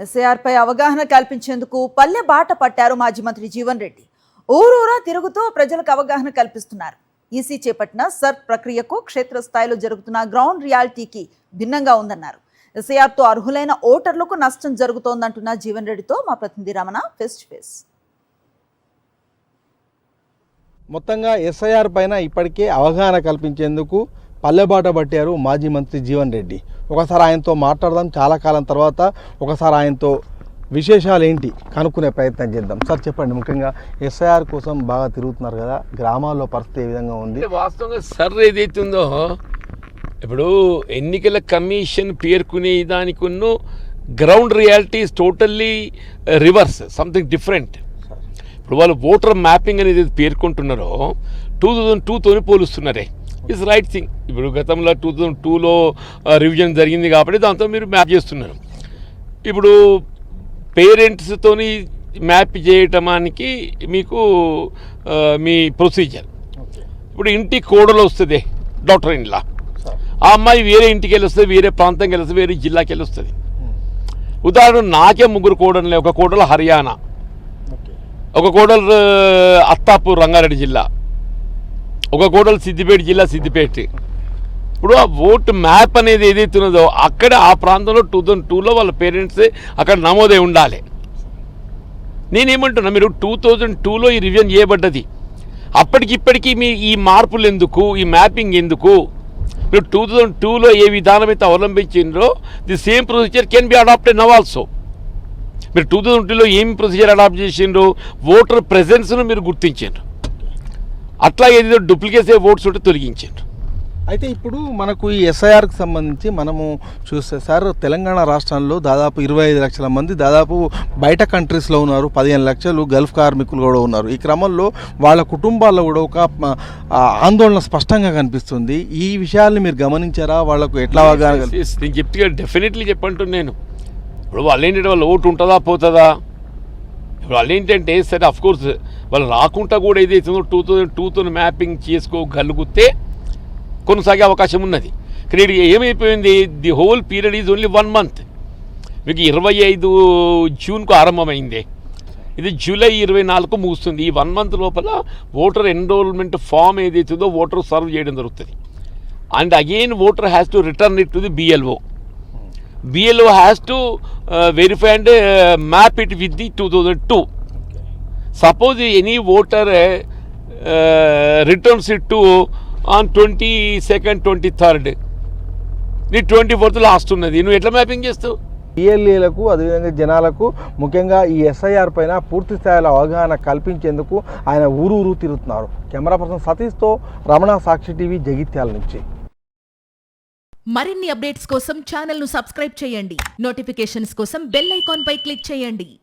SIR పై అవగాహన కల్పించేందుకు పల్లె బాట పట్టారు మాజీ మంత్రి జీవన్ రెడ్డి. ఊరూరా తిరుగుతూ ప్రజలకు అవగాహన కల్పిస్తున్నారు. ఈసీ చేపట్టిన సర్ప్ ప్రక్రియకు క్షేత్రస్థాయిలో జరుగుతున్న గ్రౌండ్ రియాలిటీకి భిన్నంగా ఉందన్నారు. ఎస్ఐఆర్తో అర్హులైన ఓటర్లకు నష్టం జరుగుతోందంటున్న జీవన్ రెడ్డితో మా ప్రతినిధి రమణ ఫేస్ టు ఫేస్. మొత్తంగా ఎస్ఐఆర్ పైన ఇప్పటికే అవగాహన కల్పించేందుకు పల్లెబాట పట్టారు మాజీ మంత్రి జీవన్ రెడ్డి. ఒకసారి ఆయనతో మాట్లాడదాం, చాలా కాలం తర్వాత ఒకసారి ఆయనతో విశేషాలు ఏంటి కనుక్కునే ప్రయత్నం చేద్దాం. సార్ చెప్పండి, ముఖ్యంగా ఎస్ఐఆర్ కోసం బాగా తిరుగుతున్నారు కదా, గ్రామాల్లో పరిస్థితి ఏ విధంగా ఉంది? వాస్తవంగా సర్ ఏదైతుందో ఇప్పుడు ఎన్నికల కమిషన్ పేర్కొనే దానికున్న ground reality is totally reverse, something different. ఇప్పుడు వాళ్ళు ఓటర్ మ్యాపింగ్ అనేది పేర్కొంటున్నారో 2002తోని పోలుస్తున్నారే, ఇట్స్ రైట్ థింగ్. ఇప్పుడు గతంలో 2002లో రివిజన్ జరిగింది కాబట్టి దాంతో మీరు మ్యాప్ చేస్తున్నారు. ఇప్పుడు పేరెంట్స్తోని మ్యాప్ చేయటానికి మీకు మీ ప్రొసీజర్, ఇప్పుడు ఇంటి కోడలు వస్తుంది, డాక్టర్ ఇంట్లో ఆ అమ్మాయి వేరే ఇంటికి వెళ్ళి వస్తుంది, వేరే ప్రాంతంకి వెళ్ళి వస్తుంది, వేరే జిల్లాకి వెళ్ళి వస్తుంది. ఉదాహరణ నాకే 3 కోడలు, ఒక కోడలు హర్యానా, ఒక కోడలు అత్తాపూర్ రంగారెడ్డి జిల్లా, ఒక కోడలు సిద్దిపేట జిల్లా సిద్దిపేట. ఇప్పుడు ఆ ఓటు మ్యాప్ అనేది ఏదైతే ఉన్నదో అక్కడ ఆ ప్రాంతంలో 2002లో వాళ్ళ పేరెంట్స్ అక్కడ నమోదై ఉండాలి. నేనేమంటున్నా, మీరు 2002లో ఈ రివిజన్ చేయబడ్డది, అప్పటికిప్పటికీ మీ ఈ మార్పులు ఎందుకు, ఈ మ్యాపింగ్ ఎందుకు? మీరు 2002లో ఏ విధానం అయితే అవలంబించిండ్రో the same procedure can be adapted now also. మీరు 2002లో ఏమి ప్రొసీజర్ అడాప్ట్ చేసిండ్రు? ఓటర్ ప్రెజెన్స్ను మీరు గుర్తించారు, అట్లా ఏదో డూప్లికేట్ ఓట్స్ ఉంటే తొలగించారు. అయితే ఇప్పుడు మనకు ఈ ఎస్ఐఆర్కి సంబంధించి మనము చూస్తే సార్, తెలంగాణ రాష్ట్రంలో దాదాపు 25 లక్షల మంది దాదాపు బయట కంట్రీస్లో ఉన్నారు, 15 లక్షలు గల్ఫ్ కార్మికులు కూడా ఉన్నారు. ఈ క్రమంలో వాళ్ళ కుటుంబాల్లో కూడా ఒక ఆందోళన స్పష్టంగా కనిపిస్తుంది. ఈ విషయాల్ని మీరు గమనించారా? వాళ్ళకు ఎట్లా నేను చెప్తే డెఫినెట్లీ చెప్పంటున్నాను నేను. ఇప్పుడు వాళ్ళు ఏంటంటే వాళ్ళు ఓటు ఉంటుందా పోతుందా? ఇప్పుడు వాళ్ళు ఏంటంటే సరే అఫ్కోర్స్ వాళ్ళు రాకుండా కూడా ఏదైతుందో 2002తో మ్యాపింగ్ చేసుకోగలిగితే కొనసాగే అవకాశం ఉన్నది. కానీ ఏమైపోయింది, the whole period is only 1 month. మీకు 25 జూన్కు ఆరంభమైంది, ఇది జూలై 24కు ముగుస్తుంది. ఈ 1 మంత్ లోపల ఓటర్ ఎన్రోల్మెంట్ ఫామ్ ఏదైతుందో ఓటర్ సర్వ్ చేయడం జరుగుతుంది. And again voter has to return it to the BLO. BLO has to verify and map it with the 2002. Suppose any voter returns it to on 22nd, 23rd, నీ 24th last ఉన్నది, నువ్వు ఎట్లా mapping చేస్తావు? PLAలకు అదేవిధంగా జనాలకు ముఖ్యంగా ఈ SIR పైన పూర్తి స్థాయిలో అవగాహన కల్పించేందుకు ఆయన ఊరూరు తిరుగుతున్నారు. కెమెరా పర్సన్ సతీష్తో రమణ, సాక్షి టీవీ, జగిత్యాల నుంచి. మరిన్ని అప్డేట్స్ కోసం ఛానల్ను సబ్స్క్రైబ్ చేయండి. నోటిఫికేషన్స్ కోసం బెల్ ఐకాన్ పై క్లిక్ చేయండి.